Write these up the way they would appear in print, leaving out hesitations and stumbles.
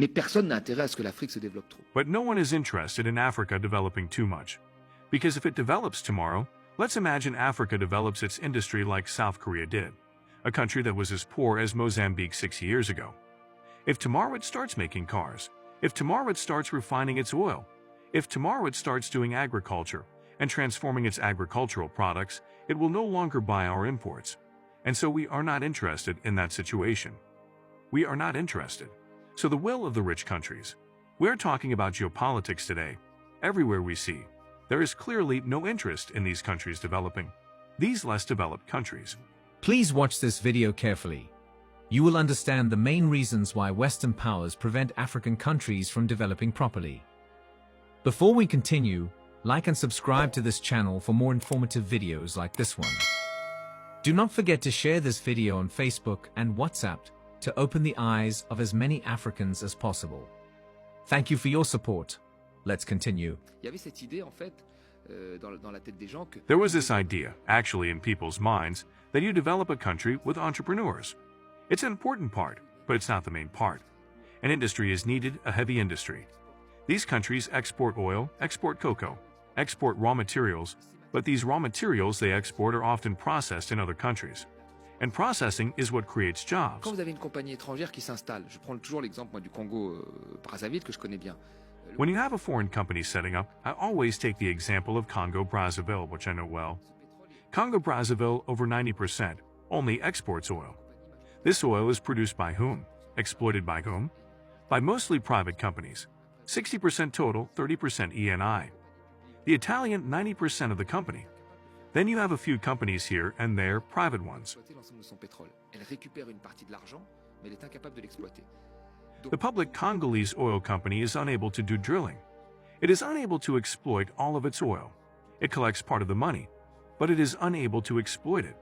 Mais personne n'a intérêt à ce que l'Afrique se développe trop. But no one is interested in Africa developing too much. Because if it develops tomorrow, let's imagine Africa develops its industry like South Korea did, a country that was as poor as Mozambique 6 years ago. If tomorrow it starts making cars, if tomorrow it starts refining its oil, if tomorrow it starts doing agriculture and transforming its agricultural products, it will no longer buy our imports. And so we are not interested in that situation. We are not interested. So the will of the rich countries. We're talking about geopolitics today. Everywhere we see, there is clearly no interest in these countries developing. These less developed countries. Please watch this video carefully. You will understand the main reasons why Western powers prevent African countries from developing properly. Before we continue, like and subscribe to this channel for more informative videos like this one. Do not forget to share this video on Facebook and WhatsApp to open the eyes of as many Africans as possible. Thank you for your support. Let's continue. Il y avait cette idée en fait dans la tête des gens que There was this idea, actually in people's minds, that you develop a country with entrepreneurs. It's an important part, but it's not the main part. An industry is needed, a heavy industry. These countries export oil, export cocoa, export raw materials, but these raw materials they export are often processed in other countries. And processing is what creates jobs. quand vous avez une compagnie étrangère qui s'installe, je prends toujours l'exemple moi du Congo Brazzaville que je connais bien. When you have a foreign company setting up, I always take the example of Congo-Brazzaville, which I know well. Congo-Brazzaville, over 90%, only exports oil. This oil is produced by whom? Exploited by whom? By mostly private companies. 60% total, 30% ENI. The Italian, 90% of the company. Then you have a few companies here and there, private ones. L'ensemble de son pétrole. Elle récupère une partie de l'argent, mais elle est incapable de l'exploiter. The public Congolese oil company is unable to do drilling. It is unable to exploit all of its oil. It collects part of the money, but it is unable to exploit it.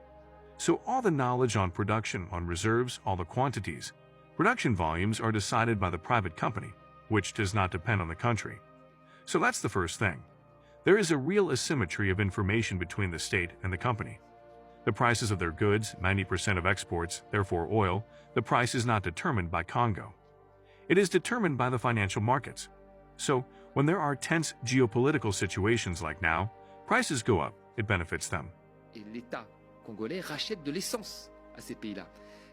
So all the knowledge on production, on reserves, all the quantities, production volumes are decided by the private company, which does not depend on the country. So that's the first thing. There is a real asymmetry of information between the state and the company. The prices of their goods, 90% of exports, therefore oil, the price is not determined by Congo. It is determined by the financial markets. So, when there are tense geopolitical situations like now, prices go up, it benefits them. Et l'État congolais rachète de l'essence à ces pays-là.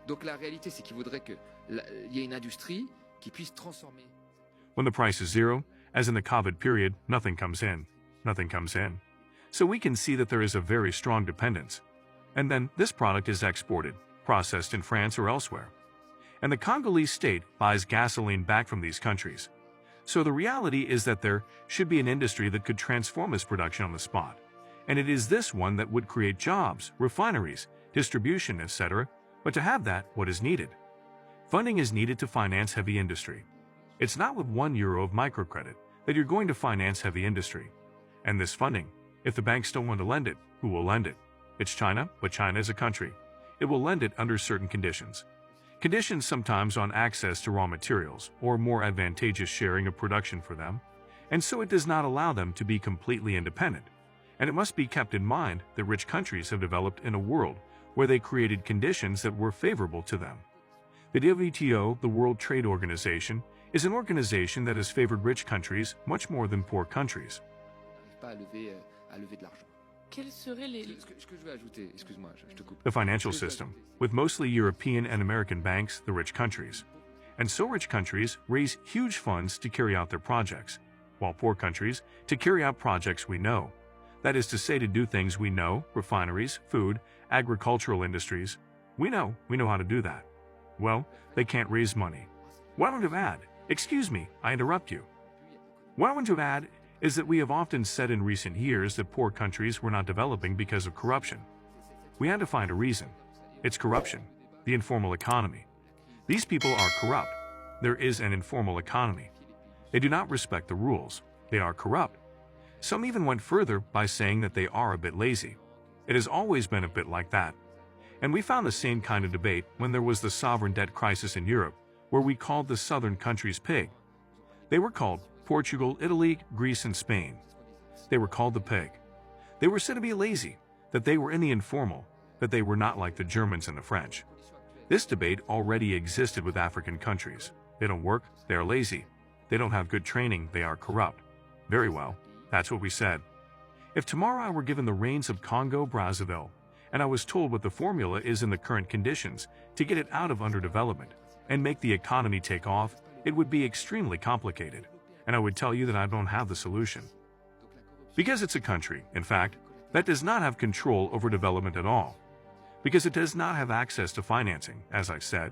Donc la réalité, c'est qu'il voudrait qu'il y ait une industrie qui puisse transformer. When the price is zero, as in the COVID period, nothing comes in. Nothing comes in. So we can see that there is a very strong dependence. And then this product is exported, processed in France or elsewhere. And the Congolese state buys gasoline back from these countries. So the reality is that there should be an industry that could transform this production on the spot. And it is this one that would create jobs, refineries, distribution, etc. But to have that, what is needed? Funding is needed to finance heavy industry. It's not with €1 of microcredit that you're going to finance heavy industry. And this funding, if the banks don't want to lend it, who will lend it? It's China, but China is a country. It will lend it under certain conditions. Conditions sometimes on access to raw materials or more advantageous sharing of production for them. And so it does not allow them to be completely independent. And it must be kept in mind that rich countries have developed in a world where they created conditions that were favorable to them. The WTO, the World Trade Organization, is an organization that has favored rich countries much more than poor countries. Pas à lever de l'argent. Quels seraient les... Ce que je veux ajouter, excuse-moi, je te coupe. The financial system, with mostly European and American banks, the rich countries. And so rich countries raise huge funds to carry out their projects, while poor countries to carry out projects we know. That is to say, to do things we know, refineries, food, agricultural industries. We know how to do that. Well, they can't raise money. What I want to add, excuse me, I interrupt you. What I want to add is that we have often said in recent years that poor countries were not developing because of corruption. We had to find a reason. It's corruption, the informal economy. These people are corrupt. There is an informal economy. They do not respect the rules. They are corrupt. Some even went further by saying that they are a bit lazy. It has always been a bit like that. And we found the same kind of debate when there was the sovereign debt crisis in Europe, where we called the southern countries pig. They were called Portugal, Italy, Greece, and Spain. They were called the pig. They were said to be lazy, that they were in the informal, that they were not like the Germans and the French. This debate already existed with African countries. They don't work, they are lazy. They don't have good training, they are corrupt. Very well, that's what we said. If tomorrow I were given the reins of Congo Brazzaville, and I was told what the formula is in the current conditions to get it out of underdevelopment and make the economy take off, it would be extremely complicated, and I would tell you that I don't have the solution. Because it's a country, in fact, that does not have control over development at all. Because it does not have access to financing, as I said.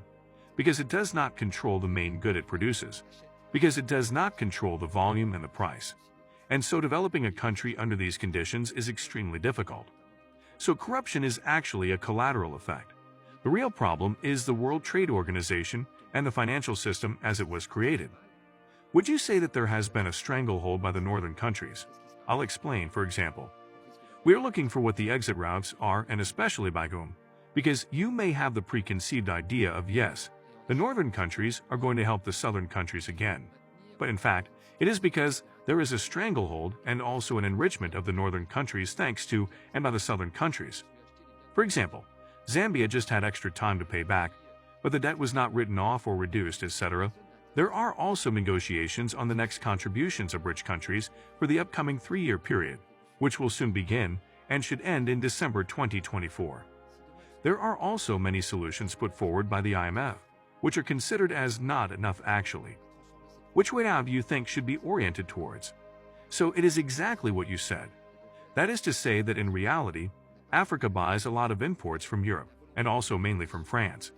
Because it does not control the main good it produces. Because it does not control the volume and the price. And so developing a country under these conditions is extremely difficult. So corruption is actually a collateral effect. The real problem is the World Trade Organization and the financial system as it was created. Would you say that there has been a stranglehold by the northern countries? I'll explain, for example. We are looking for what the exit routes are, and especially by whom. Because you may have the preconceived idea of yes, the northern countries are going to help the southern countries again. But in fact, it is because there is a stranglehold and also an enrichment of the northern countries thanks to and by the southern countries. For example, Zambia just had extra time to pay back, but the debt was not written off or reduced, etc. There are also negotiations on the next contributions of rich countries for the upcoming 3-year period, which will soon begin and should end in December 2024. There are also many solutions put forward by the IMF, which are considered as not enough actually. Which way now do you think should be oriented towards? So it is exactly what you said. That is to say that in reality, Africa buys a lot of imports from Europe, and also mainly from France.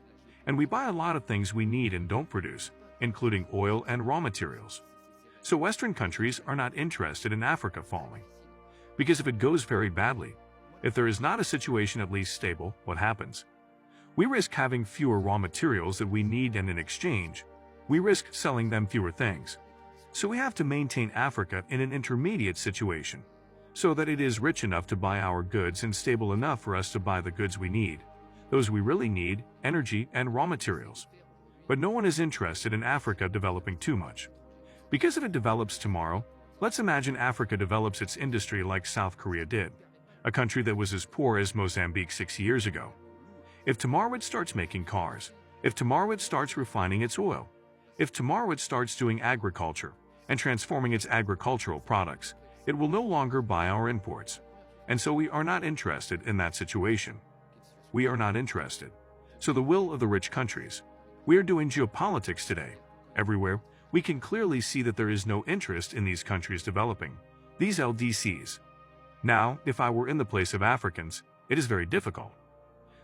And we buy a lot of things we need and don't produce, including oil and raw materials. So Western countries are not interested in Africa falling. Because if it goes very badly, if there is not a situation at least stable, what happens? We risk having fewer raw materials that we need, and in exchange, we risk selling them fewer things. So we have to maintain Africa in an intermediate situation, so that it is rich enough to buy our goods and stable enough for us to buy the goods we need, those we really need, energy and raw materials. But no one is interested in Africa developing too much. Because if it develops tomorrow, let's imagine Africa develops its industry like South Korea did, a country that was as poor as Mozambique 6 years ago. If tomorrow it starts making cars, if tomorrow it starts refining its oil, if tomorrow it starts doing agriculture and transforming its agricultural products, it will no longer buy our imports. And so we are not interested in that situation. We are not interested. So the will of the rich countries. We are doing geopolitics today. Everywhere, we can clearly see that there is no interest in these countries developing, these LDCs. Now, if I were in the place of Africans, it is very difficult.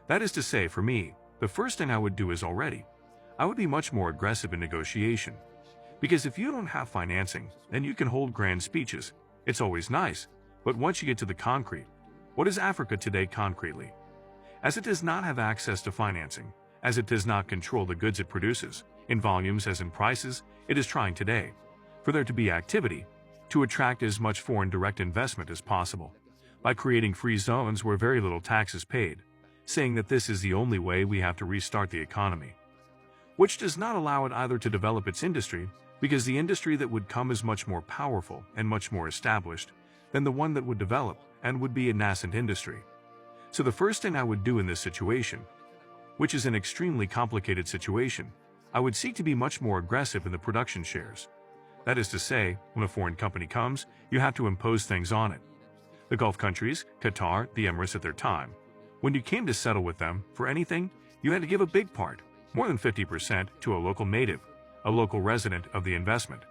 That is to say, for me, the first thing I would do is I would be much more aggressive in negotiation. Because if you don't have financing, then you can hold grand speeches. It's always nice, but once you get to the concrete, what is Africa today concretely? As it does not have access to financing, as it does not control the goods it produces, in volumes as in prices, it is trying today, for there to be activity, to attract as much foreign direct investment as possible, by creating free zones where very little tax is paid, saying that this is the only way we have to restart the economy. Which does not allow it either to develop its industry, because the industry that would come is much more powerful and much more established than the one that would develop and would be a nascent industry. So the first thing I would do in this situation, which is an extremely complicated situation, I would seek to be much more aggressive in the production shares. That is to say, when a foreign company comes, you have to impose things on it. The Gulf countries, Qatar, the Emirates at their time, when you came to settle with them for anything, you had to give a big part, more than 50%, to a local native, a local resident of the investment.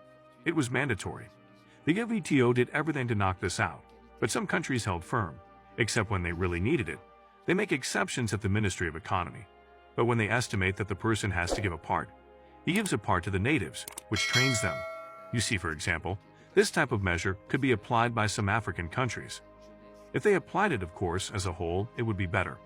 It was mandatory. The WTO did everything to knock this out, but some countries held firm, except when they really needed it. They make exceptions at the Ministry of Economy. But when they estimate that the person has to give a part, he gives a part to the natives, which trains them. You see, for example, this type of measure could be applied by some African countries. If they applied it, of course, as a whole, it would be better.